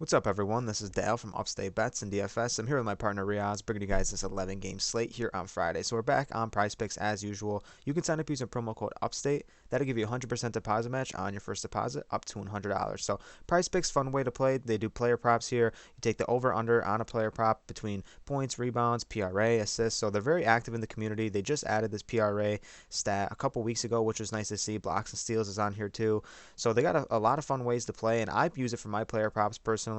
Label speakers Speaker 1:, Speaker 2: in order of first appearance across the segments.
Speaker 1: What's up, everyone? This is Dale from Upstate Bets and DFS. I'm here with my partner Reoz, bringing you guys this 11-game slate here on Friday. So we're back on PrizePicks as usual. You can sign up using promo code Upstate. That'll give you a 100% deposit match on your first deposit up to $100. So PrizePicks, fun way to play. They do player props here. You take the over/under on a player prop between points, rebounds, PRA, assists. So they're very active in the community. They just added this PRA stat a couple weeks ago, which was nice to see. Blocks and steals is on here too. So they got a lot of fun ways to play, and I use it for my player props personally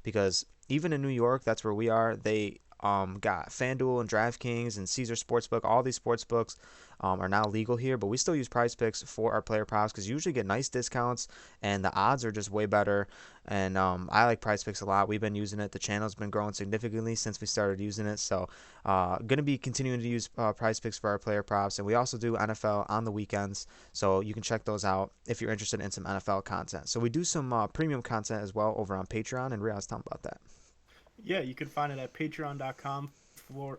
Speaker 1: because even in New York, that's where we are. They got FanDuel and DraftKings and Caesar Sportsbook. All these sportsbooks are now legal here, but we still use PrizePicks for our player props because you usually get nice discounts and the odds are just way better. And I like PrizePicks a lot. We've been using it. The channel's been growing significantly since we started using it. So going to be continuing to use PrizePicks for our player props. And we also do NFL on the weekends, so you can check those out if you're interested in some NFL content. So we do some premium content as well over on Patreon, and Riaz, tell them about that.
Speaker 2: Yeah, you can find it at patreon.com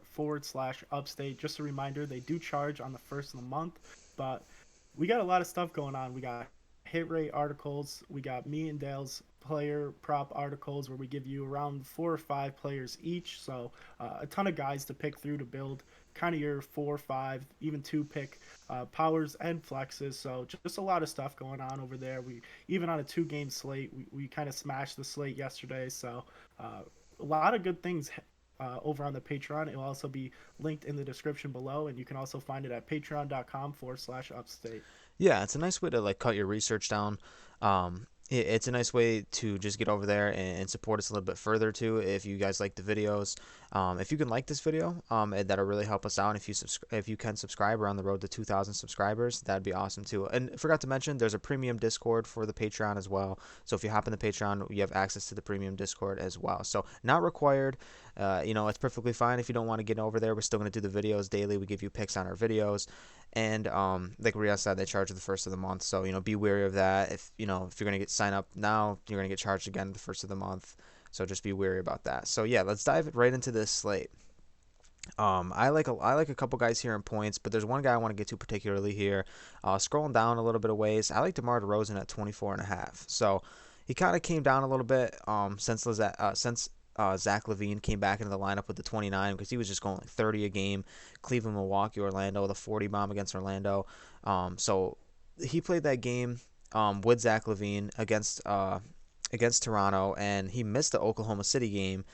Speaker 2: forward slash upstate. Just a reminder, they do charge on the first of the month, but we got a lot of stuff going on. We got hit rate articles, we got me and Dale's player prop articles where we give you around 4 or 5 players each. So a ton of guys to pick through to build kind of your 4, 5, even 2 pick powers and flexes. So just a lot of stuff going on over there. We even on a 2 game slate, we kind of smashed the slate yesterday. So uh, a lot of good things over on the Patreon. It will also be linked in the description below, and you can also find it at patreon.com forward slash upstate.
Speaker 1: Yeah, it's a nice way to like cut your research down. It's a nice way to just get over there and support us a little bit further too. If you guys like the videos, if you can like this video, that'll really help us out. If you can subscribe, we're on the road to 2,000 subscribers. That'd be awesome too. And forgot to mention, there's a premium Discord for the Patreon as well. So if you hop in the Patreon, you have access to the premium Discord as well. So not required. It's perfectly fine if you don't want to get over there. We're still going to do the videos daily. We give you picks on our videos. And like Ria said, they charge the first of the month, so be wary of that. If you're gonna get sign up now, you're gonna get charged again the first of the month. So just be wary about that. So yeah, let's dive right into this slate. I like a couple guys here in points, but there's one guy I want to get to particularly here. Scrolling down a little bit of ways, I like DeMar DeRozan at 24.5. So he kind of came down a little bit since Zach LaVine came back into the lineup with the 29 because he was just going like 30 a game. Cleveland, Milwaukee, Orlando, the 40 bomb against Orlando. So he played that game with Zach LaVine against Toronto, and he missed the Oklahoma City game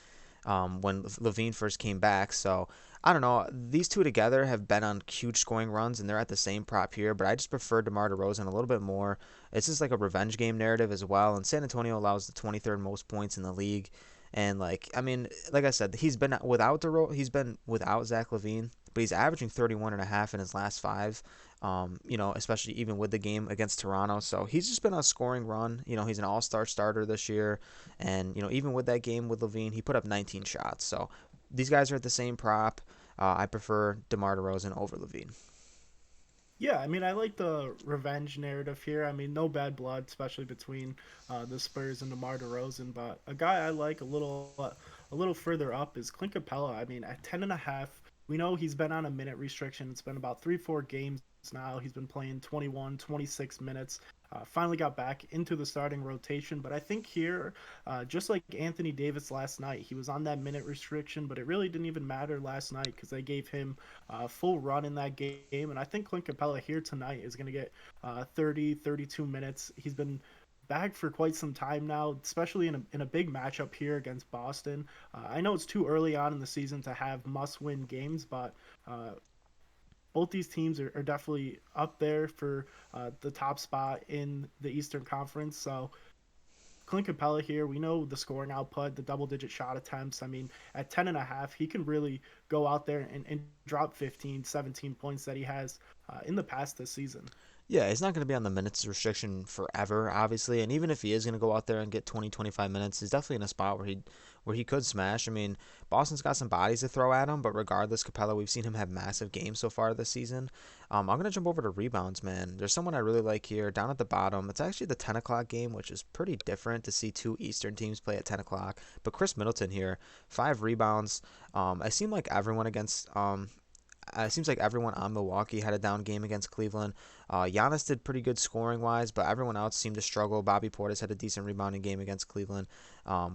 Speaker 1: when LaVine first came back. So I don't know. These two together have been on huge scoring runs, and they're at the same prop here. But I just prefer DeMar DeRozan a little bit more. It's just like a revenge game narrative as well. And San Antonio allows the 23rd most points in the league. And like I said, he's been without Zach LaVine, but he's averaging 31.5 in his last five. Especially even with the game against Toronto. So he's just been on a scoring run. He's an all-star starter this year. And, even with that game with LaVine, he put up 19 shots. So these guys are at the same prop. I prefer DeMar DeRozan over LaVine.
Speaker 2: Yeah, I mean, I like the revenge narrative here. I mean, no bad blood, especially between the Spurs and DeMar DeRozan. But a guy I like a little further up is Clint Capela. I mean, at 10.5, we know he's been on a minute restriction. It's been about 3, 4 games now. He's been playing 21, 26 minutes. Finally got back into the starting rotation, but I think here, just like Anthony Davis last night, he was on that minute restriction, but it really didn't even matter last night because they gave him a full run in that game. And I think Clint Capella here tonight is going to get 30, 32 minutes. He's been back for quite some time now, especially in a big matchup here against Boston. I know it's too early on in the season to have must-win games, but both these teams are definitely up there for the top spot in the Eastern Conference. So Clint Capella here, we know the scoring output, the double-digit shot attempts. I mean, at 10.5, he can really go out there and drop 15, 17 points that he has in the past this season.
Speaker 1: Yeah, he's not going to be on the minutes restriction forever, obviously. And even if he is going to go out there and get 20, 25 minutes, he's definitely in a spot where he could smash. I mean, Boston's got some bodies to throw at him, but regardless, Capella, we've seen him have massive games so far this season. I'm going to jump over to rebounds, man. There's someone I really like here down at the bottom. It's actually the 10 o'clock game, which is pretty different to see two Eastern teams play at 10 o'clock. But Chris Middleton here, 5 rebounds. I seem like everyone against it seems like everyone on Milwaukee had a down game against Cleveland. Giannis did pretty good scoring wise, but everyone else seemed to struggle. Bobby Portis had a decent rebounding game against Cleveland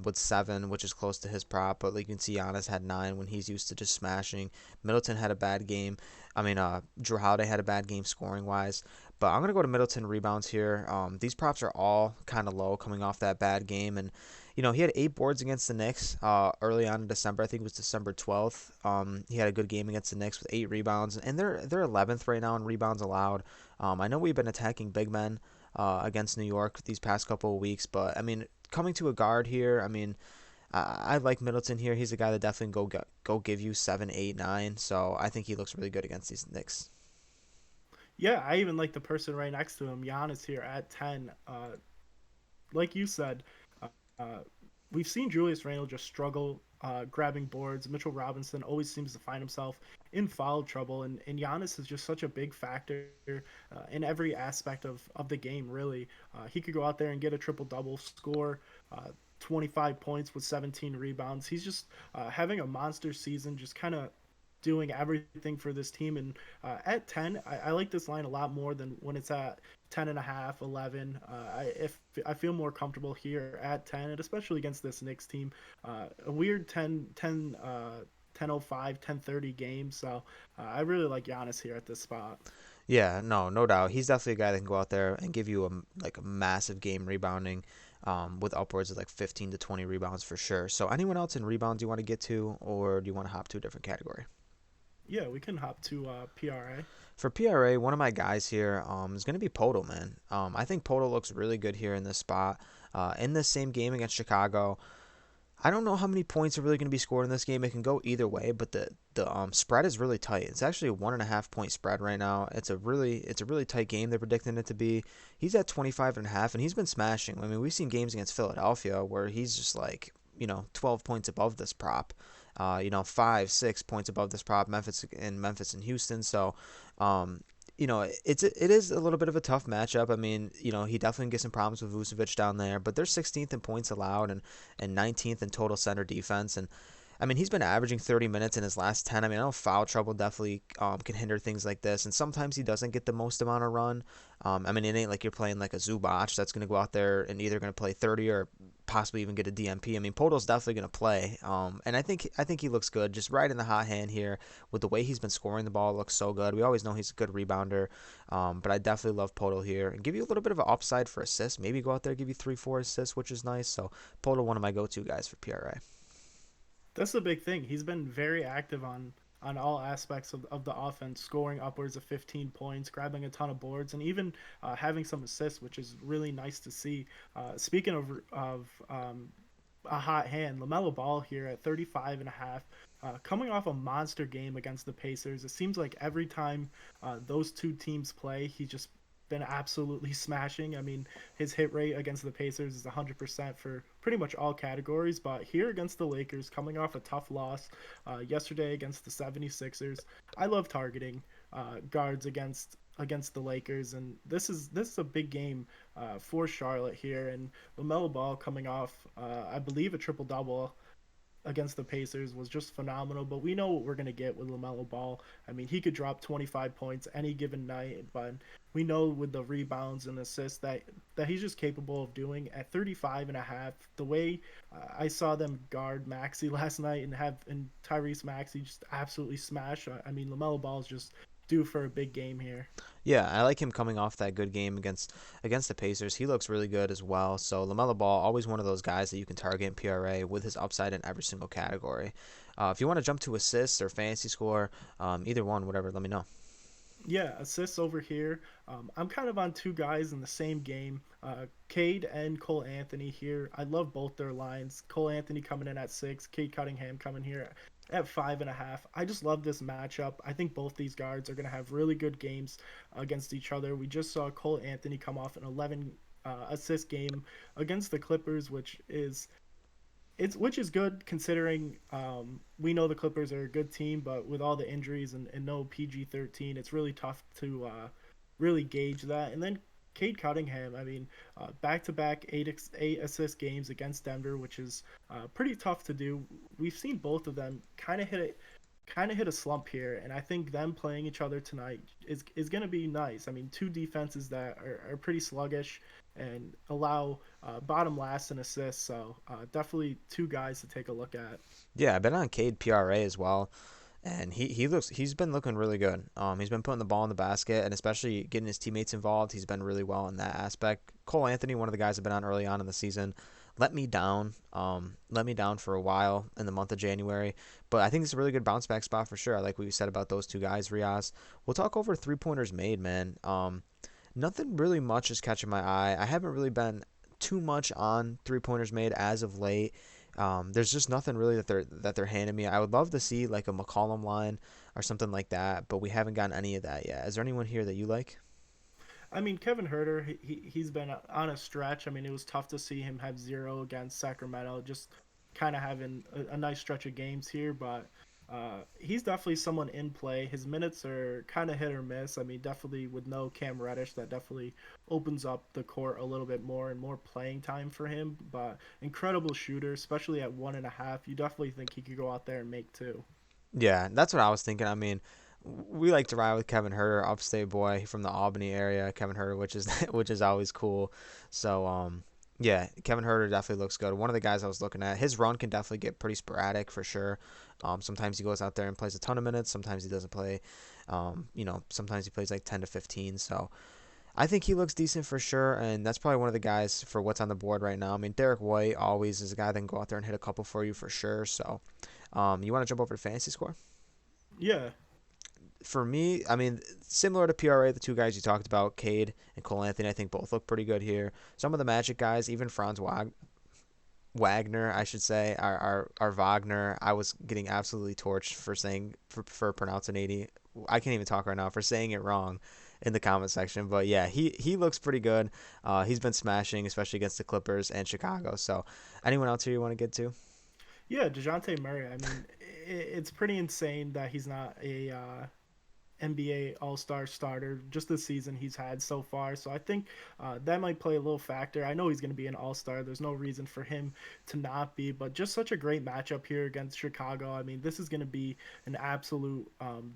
Speaker 1: with 7, which is close to his prop. But like you can see, Giannis had 9 when he's used to just smashing. Middleton had a bad game. Drew Holiday had a bad game scoring wise. But I'm gonna go to Middleton rebounds here. These props are all kind of low coming off that bad game, and he had 8 boards against the Knicks early on in December. I think it was December 12th. He had a good game against the Knicks with 8 rebounds, and they're 11th right now in rebounds allowed. I know we've been attacking big men against New York these past couple of weeks, but I mean, coming to a guard here, I mean, I like Middleton here. He's a guy that definitely go give you 7, 8, 9. So I think he looks really good against these Knicks.
Speaker 2: Yeah, I even like the person right next to him, Giannis here at 10. Like you said, uh, uh, we've seen Julius Randle just struggle grabbing boards. Mitchell Robinson always seems to find himself in foul trouble, and Giannis is just such a big factor in every aspect of the game, really. He could go out there and get a triple double, score 25 points with 17 rebounds. He's just having a monster season, just kind of doing everything for this team. And at 10, I like this line a lot more than when it's at 10 and a half, 11. If I feel more comfortable here at 10, and especially against this Knicks team. A weird 10:05, 10:30 game. So I really like Giannis here at this spot.
Speaker 1: Yeah, no doubt. He's definitely a guy that can go out there and give you a massive game rebounding, with upwards of like 15 to 20 rebounds for sure. So anyone else in rebounds you want to get to, or do you want to hop to a different category?
Speaker 2: Yeah, we can hop to PRA.
Speaker 1: For PRA, one of my guys here is going to be Poto, man. I think Poto looks really good here in this spot. In this same game against Chicago, I don't know how many points are really going to be scored in this game. It can go either way, but the spread is really tight. It's actually a 1.5 point spread right now. It's a really tight game. They're predicting it to be. He's at 25.5, and he's been smashing. I mean, we've seen games against Philadelphia where he's just like 12 points above this prop. 5, 6 points above this prop. Memphis and Houston. So, um, it is a little bit of a tough matchup. I mean, he definitely gets some problems with Vucevic down there, but they're 16th in points allowed and 19th in total center defense. And I mean, he's been averaging 30 minutes in his last 10. I mean, I know foul trouble definitely can hinder things like this, and sometimes he doesn't get the most amount of run. I mean, it ain't like you're playing like a Zubac that's going to go out there and either going to play 30 or possibly even get a DMP. I mean, Poto's definitely going to play, and I think he looks good, just right in the hot hand here with the way he's been scoring the ball. Looks so good. We always know he's a good rebounder, but I definitely love Poto here and give you a little bit of an upside for assists. Maybe go out there give you 3, 4 assists, which is nice. So Poto, one of my go-to guys for PRA.
Speaker 2: That's the big thing. He's been very active on all aspects of the offense, scoring upwards of 15 points, grabbing a ton of boards, and even having some assists, which is really nice to see. Speaking of a hot hand, LaMelo Ball here at 35 and a half, coming off a monster game against the Pacers. It seems like every time those two teams play, he's just been absolutely smashing. I mean, his hit rate against the Pacers is 100% for pretty much all categories, but here against the Lakers, coming off a tough loss yesterday against the 76ers, I love targeting guards against the Lakers, and this is a big game for Charlotte here. And LaMelo Ball coming off, I believe, a triple double against the Pacers was just phenomenal. But we know what we're going to get with LaMelo Ball. I mean, he could drop 25 points any given night, but we know with the rebounds and assists that he's just capable of doing at 35 and a half. The way I saw them guard Maxey last night and Tyrese Maxey just absolutely smash. I mean, LaMelo Ball is just due for a big game here.
Speaker 1: Yeah, I like him coming off that good game against the Pacers. He looks really good as well. So LaMelo Ball, always one of those guys that you can target in PRA with his upside in every single category. If you want to jump to assists or fantasy score, either one, whatever, let me know.
Speaker 2: Yeah, assists over here. I'm kind of on two guys in the same game. Cade and Cole Anthony here. I love both their lines. Cole Anthony coming in at 6, Cade Cunningham coming here at 5.5. I just love this matchup. I think both these guards are going to have really good games against each other. We just saw Cole Anthony come off an 11 assist game against the Clippers, which is good considering we know the Clippers are a good team, but with all the injuries and no PG-13, it's really tough to really gauge that. And then Cade Cunningham, I mean, back-to-back eight assist games against Denver, which is pretty tough to do. We've seen both of them kind of hit it kind of hit a slump here, and I think them playing each other tonight is going to be nice. I mean, two defenses that are pretty sluggish and allow bottom last in assists, so definitely two guys to take a look at.
Speaker 1: Yeah, I've been on Cade PRA as well, and he's been looking really good. He's been putting the ball in the basket and especially getting his teammates involved. He's been really well in that aspect. Cole Anthony, one of the guys I've been on early on in the season, let me down. Let me down for a while in the month of January, but I think it's a really good bounce back spot for sure. I like what you said about those two guys, Reoz. We'll talk over 3 pointers made, man. Nothing really much is catching my eye. I haven't really been too much on 3 pointers made as of late. There's just nothing really that they're handing me. I would love to see like a McCollum line or something like that, but we haven't gotten any of that yet. Is there anyone here that you like?
Speaker 2: I mean, Kevin Herter, he's been on a stretch. I mean, it was tough to see him have zero against Sacramento, just kind of having a nice stretch of games here, but he's definitely someone in play. His minutes are kind of hit or miss. I mean, definitely with no Cam Reddish, that definitely opens up the court a little bit more and more playing time for him. But incredible shooter, especially at 1.5. You definitely think he could go out there and make two.
Speaker 1: Yeah, that's what I was thinking. I mean, we like to ride with Kevin Herter, upstate boy from the Albany area, Kevin Herter, which is which is always cool. So yeah, Kevin Herter definitely looks good. One of the guys I was looking at, his run can definitely get pretty sporadic for sure. Sometimes he goes out there and plays a ton of minutes. Sometimes he doesn't play. Sometimes he plays like 10 to 15. So I think he looks decent for sure, and that's probably one of the guys for what's on the board right now. I mean, Derek White always is a guy that can go out there and hit a couple for you for sure. So you want to jump over to fantasy score?
Speaker 2: Yeah,
Speaker 1: For me, I mean, similar to PRA, the two guys you talked about, Cade and Cole Anthony, I think both look pretty good here. Some of the Magic guys, even Wagner, I should say, our Wagner, I was getting absolutely torched for saying for pronouncing 80. I can't even talk right now for saying it wrong in the comment section. But yeah, he looks pretty good. He's been smashing, especially against the Clippers and Chicago. So, anyone else here you want to get to?
Speaker 2: yeah, Dejounte Murray. I mean, it's pretty insane that he's not a NBA All Star starter just the season he's had so far. So I think that might play a little factor. I know he's going to be an All Star. There's no reason for him to not be, but just such a great matchup here against Chicago. I mean, this is going to be an absolute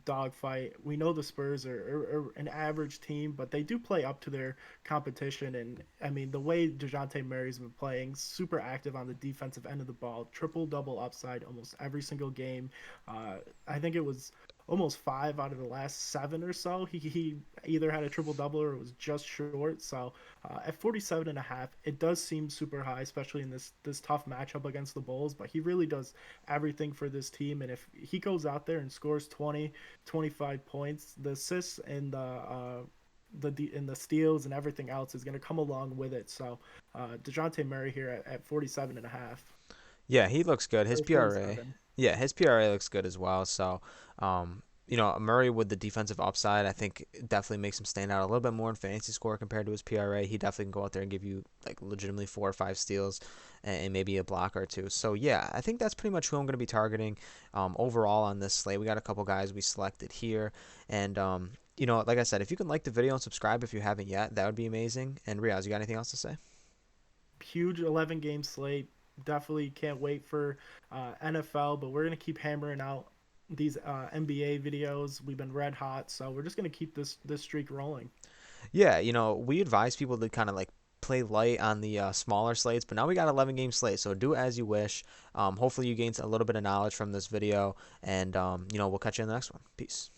Speaker 2: dogfight. We know the Spurs are an average team, but they do play up to their competition. And I mean, the way DeJounte Murray's been playing, super active on the defensive end of the ball, triple double upside almost every single game. I think it was almost 5 out of the last 7 or so. He either had a triple double or it was just short. So at 47.5, it does seem super high, especially in this tough matchup against the Bulls. But he really does everything for this team. And if he goes out there and scores 20, 25 points, the assists and the steals and everything else is going to come along with it. So Dejounte Murray here at 47.5
Speaker 1: Yeah, he looks good. His
Speaker 2: or
Speaker 1: PRA,
Speaker 2: 47.
Speaker 1: yeah, his PRA looks good as well. So, Murray with the defensive upside, I think definitely makes him stand out a little bit more in fantasy score compared to his PRA. He definitely can go out there and give you like legitimately 4 or 5 steals and maybe a block or two. So yeah, I think that's pretty much who I'm going to be targeting overall on this slate. We got a couple guys we selected here, and like I said, if you can like the video and subscribe if you haven't yet, that would be amazing. And Riaz, you got anything else to say?
Speaker 2: Huge 11 game slate. Definitely can't wait for NFL, but we're going to keep hammering out these NBA videos. We've been red hot, so we're just going to keep this streak rolling.
Speaker 1: Yeah, we advise people to kind of like play light on the smaller slates, but now we got 11 game slate, so do as you wish. Hopefully you gained a little bit of knowledge from this video, and we'll catch you in the next one. Peace.